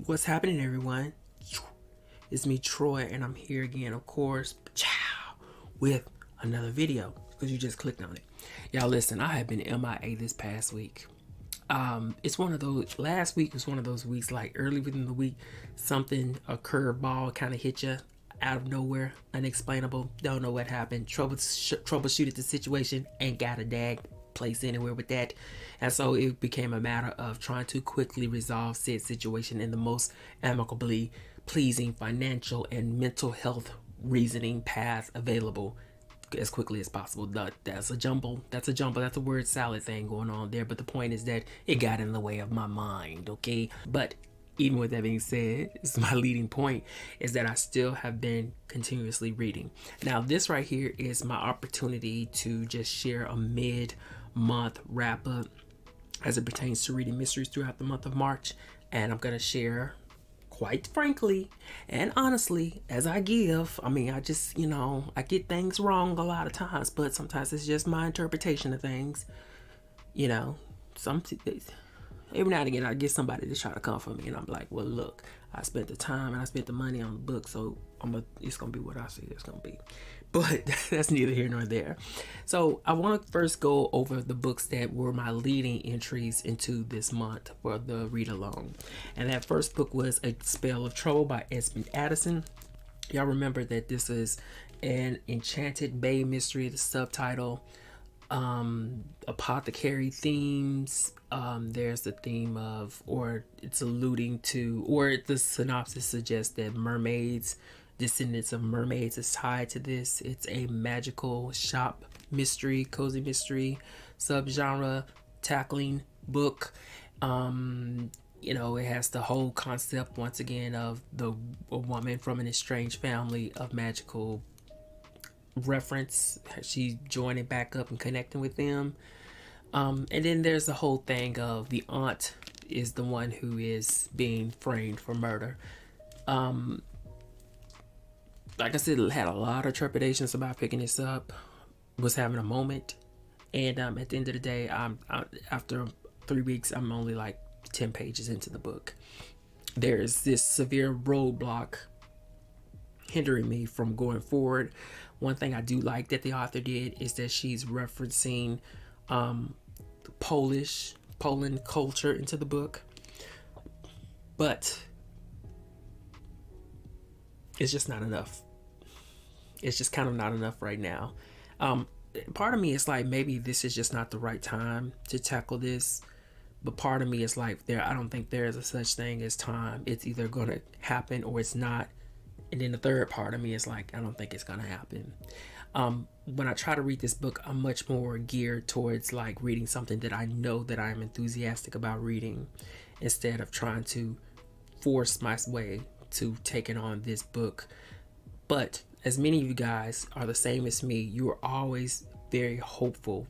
What's happening, everyone? It's me, Troy, and I'm here again, of course, with another video because you just clicked on it. Y'all, listen, I have been MIA this past week. It's one of those. Last week was one of those weeks, like early within the week, a curveball kind of hit you out of nowhere, unexplainable. Don't know what happened. Troubleshooted the situation, ain't got a dag place anywhere with that, and so it became a matter of trying to quickly resolve said situation in the most amicably pleasing financial and mental health reasoning path available as quickly as possible. That's a jumble. That's a word salad thing going on there, but the point is that it got in the way of my mind. Okay, but even with that being said, it's my leading point is that I still have been continuously reading. Now, this right here is my opportunity to just share a mid-month wrap-up as it pertains to reading mysteries throughout the month of March. And I'm going to share, quite frankly and honestly, as I give. I just, I get things wrong a lot of times, but sometimes it's just my interpretation of things. Every now and again I get somebody to try to come for me, and I'm like, well, look, I spent the time and I spent the money on the book, so it's gonna be what I say it's gonna be. But that's neither here nor there. So I want to first go over the books that were my leading entries into this month for the read along, and that first book was A Spell of Trouble by Esmond Addison. Y'all remember that this is an Enchanted Bay mystery. The subtitle, apothecary themes. There's the theme of, or it's alluding to, or the synopsis suggests that mermaids, descendants of mermaids, is tied to this. It's a magical shop mystery, cozy mystery, subgenre tackling book. It has the whole concept once again of a woman from an estranged family of magical reference. She's joining back up and connecting with them. And then there's the whole thing of the aunt is the one who is being framed for murder. Like I said, had a lot of trepidations about picking this up. Was having a moment, and at the end of the day, after 3 weeks, I'm only like 10 pages into the book. There's this severe roadblock hindering me from going forward. One thing I do like that the author did is that she's referencing Poland culture into the book, but it's just not enough. It's just kind of not enough right now. Part of me is like, maybe this is just not the right time to tackle this, but part of me is like, I don't think there is a such thing as time. It's either going to happen or it's not. And then the third part of me is like, I don't think it's going to happen. When I try to read this book, I'm much more geared towards like reading something that I know that I'm enthusiastic about reading, instead of trying to force my way to taking on this book. But as many of you guys are the same as me, you are always very hopeful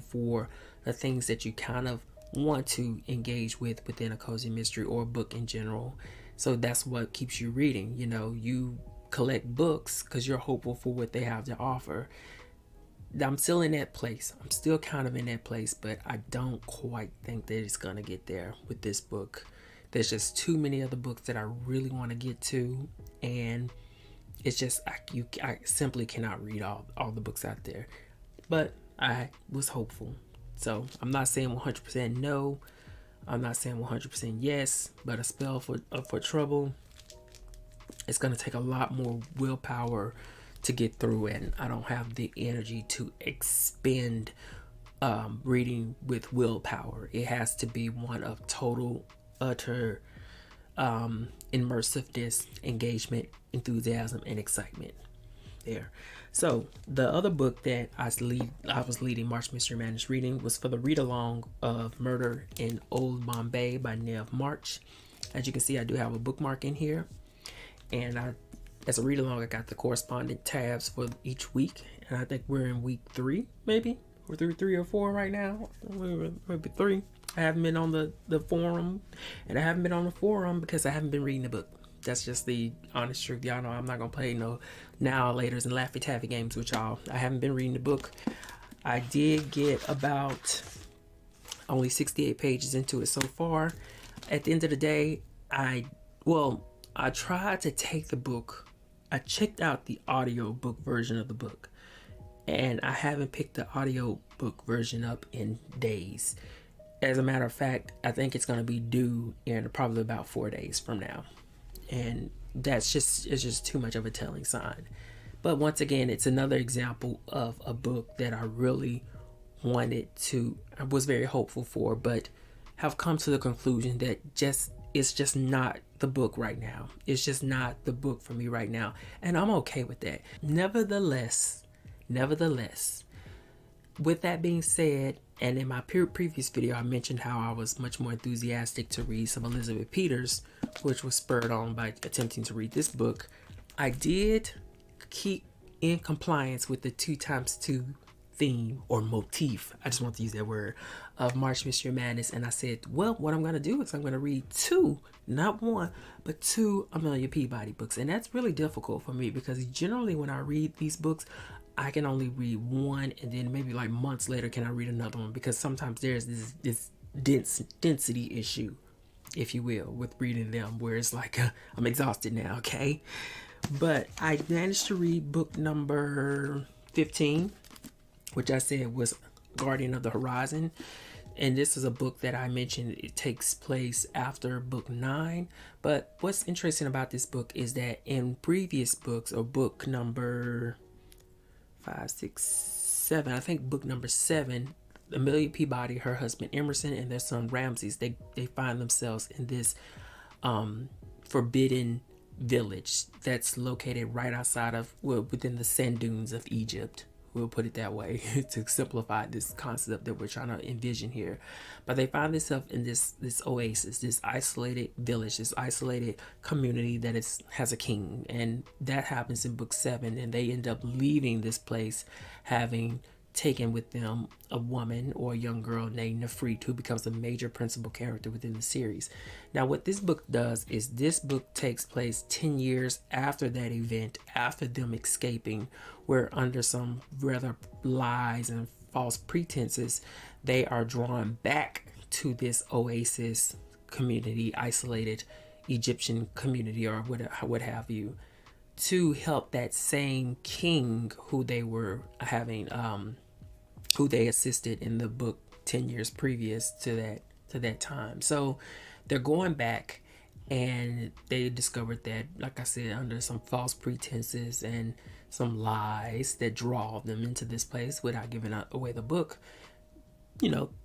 for the things that you kind of want to engage with within a cozy mystery or a book in general. So that's what keeps you reading. You collect books because you're hopeful for what they have to offer. I'm still in that place. I'm still kind of in that place, but I don't quite think that it's gonna get there with this book. There's just too many other books that I really want to get to, and it's just I simply cannot read all the books out there. But I was hopeful, so I'm not saying 100% no. I'm not saying 100% yes, but A Spell for Trouble, it's going to take a lot more willpower to get through, and I don't have the energy to expend reading with willpower. It has to be one of total, utter immersiveness, engagement, enthusiasm, and excitement. There. So the other book that I was leading March Mystery Madness reading was for the read along of Murder in Old Bombay by Nev March. As you can see, I do have a bookmark in here, and as a read along, I got the corresponding tabs for each week, and I think we're in week 3, maybe we're through 3 or 4 right now. Maybe 3. I haven't been on the forum, and I haven't been on the forum because I haven't been reading the book. That's just the honest truth. Y'all know I'm not gonna play no now, laters, and Laffy Taffy games with y'all. I haven't been reading the book. I did get about only 68 pages into it so far. At the end of the day, I tried to take the book. I checked out the audiobook version of the book, and I haven't picked the audiobook version up in days. As a matter of fact, I think it's going to be due in probably about 4 days from now. And it's just too much of a telling sign. But once again, it's another example of a book that I really I was very hopeful for, but have come to the conclusion that it's just not the book right now. It's just not the book for me right now. And I'm okay with that. Nevertheless, with that being said, and in my previous video, I mentioned how I was much more enthusiastic to read some Elizabeth Peters, which was spurred on by attempting to read this book. I did keep in compliance with the 2x2 theme or motif, I just want to use that word, of March Mystery Madness. And I said, well, what I'm going to do is I'm going to read 2, not 1, but 2 Amelia Peabody books. And that's really difficult for me because generally when I read these books, I can only read 1, and then maybe like months later can I read another one, because sometimes there's this density issue, if you will, with reading them, where it's like I'm exhausted now, okay? But I managed to read book number 15, which I said was Guardian of the Horizon. And this is a book that I mentioned, it takes place after book 9. But what's interesting about this book is that in previous books, or book number 5, 6, 7, I think book number 7, Amelia Peabody, her husband Emerson, and their son Ramses, they find themselves in this forbidden village that's located right outside of, within the sand dunes of Egypt. We'll put it that way to simplify this concept that we're trying to envision here. But they find themselves in this oasis, this isolated village, this isolated community that has a king. And that happens in book 7. And they end up leaving this place, having taken with them a woman or a young girl named Nefrit, who becomes a major principal character within the series. Now, what this book does is this book takes place 10 years after that event, after them escaping, where under some rather lies and false pretenses, they are drawn back to this oasis community, isolated Egyptian community, or what have you, to help that same king who they were having, who they assisted in the book 10 years previous to that time. So they're going back, and they discovered that, like I said, under some false pretenses and some lies that draw them into this place, without giving away the book,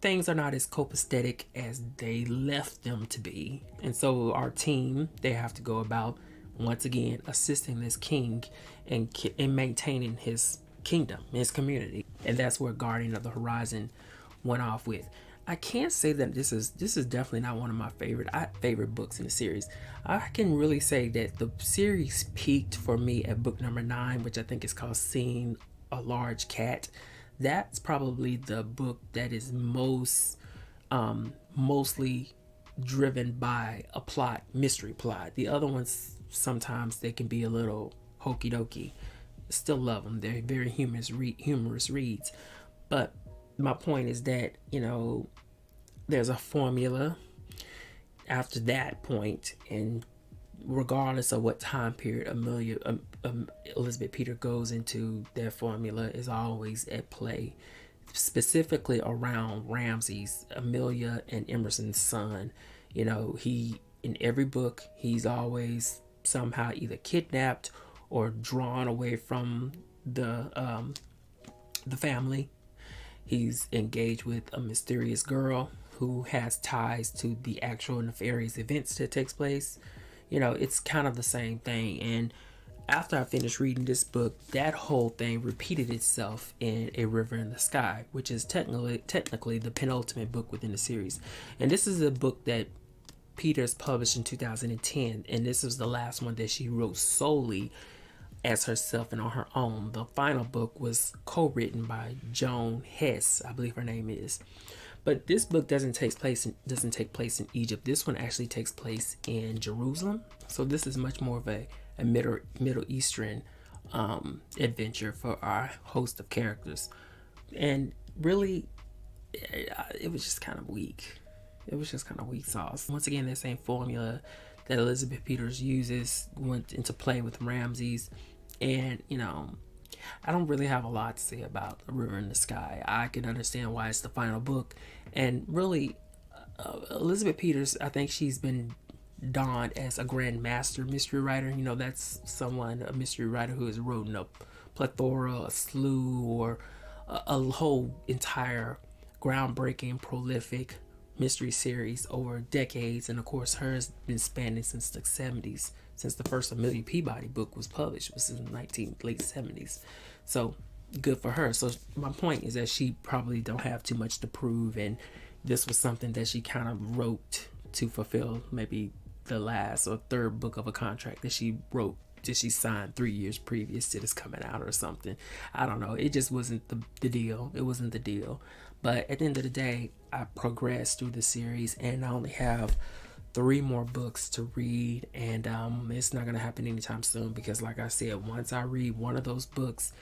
things are not as copacetic as they left them to be. And so our team, they have to go about, once again, assisting this king and maintaining his kingdom, his community. And that's where Guardian of the Horizon went off with. I can't say that this is definitely not one of my favorite books in the series. I can really say that the series peaked for me at book number 9, which I think is called Seeing a Large Cat. That's probably the book that is mostly driven by a mystery plot. The other ones, sometimes they can be a little hokey dokey. Still love them. They're very humorous reads. But my point is that, there's a formula after that point, and regardless of what time period Elizabeth Peters goes into, their formula is always at play, specifically around Ramses, Amelia and Emerson's son. He, in every book, he's always somehow either kidnapped or drawn away from the family. He's engaged with a mysterious girl who has ties to the actual nefarious events that takes place. It's kind of the same thing. And after I finished reading this book, that whole thing repeated itself in A River in the Sky, which is technically the penultimate book within the series. And this is a book that Peters published in 2010, and this was the last one that she wrote solely as herself and on her own. The final book was co-written by Joan Hess, I believe her name is. But this book doesn't take place in Egypt. This one actually takes place in Jerusalem. So this is much more of a Middle Eastern adventure for our host of characters. And really, it was just kind of weak. It was just kind of weak sauce. Once again, that same formula that Elizabeth Peters uses went into play with Ramses. And, you know, I don't really have a lot to say about A River in the Sky. I can understand why it's the final book. And really, Elizabeth Peters, I think she's been donned as a grandmaster mystery writer. You know, that's a mystery writer who has written a plethora, a slew, or a whole entire groundbreaking, prolific mystery series over decades. And of course, hers been spanning since the 70s, since the first Amelia Peabody book was published, was in the late 70s. So good for her. So my point is that she probably don't have too much to prove, and this was something that she kind of wrote to fulfill maybe the last or third book of a contract that she wrote, that she signed 3 years previous to this coming out or something. I don't know. It just wasn't the deal. It wasn't the deal. But at the end of the day, I progressed through the series, and I only have 3 more books to read, and it's not going to happen anytime soon, because like I said, once I read one of those books,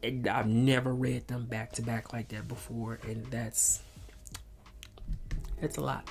I've never read them back to back like that before, and that's a lot.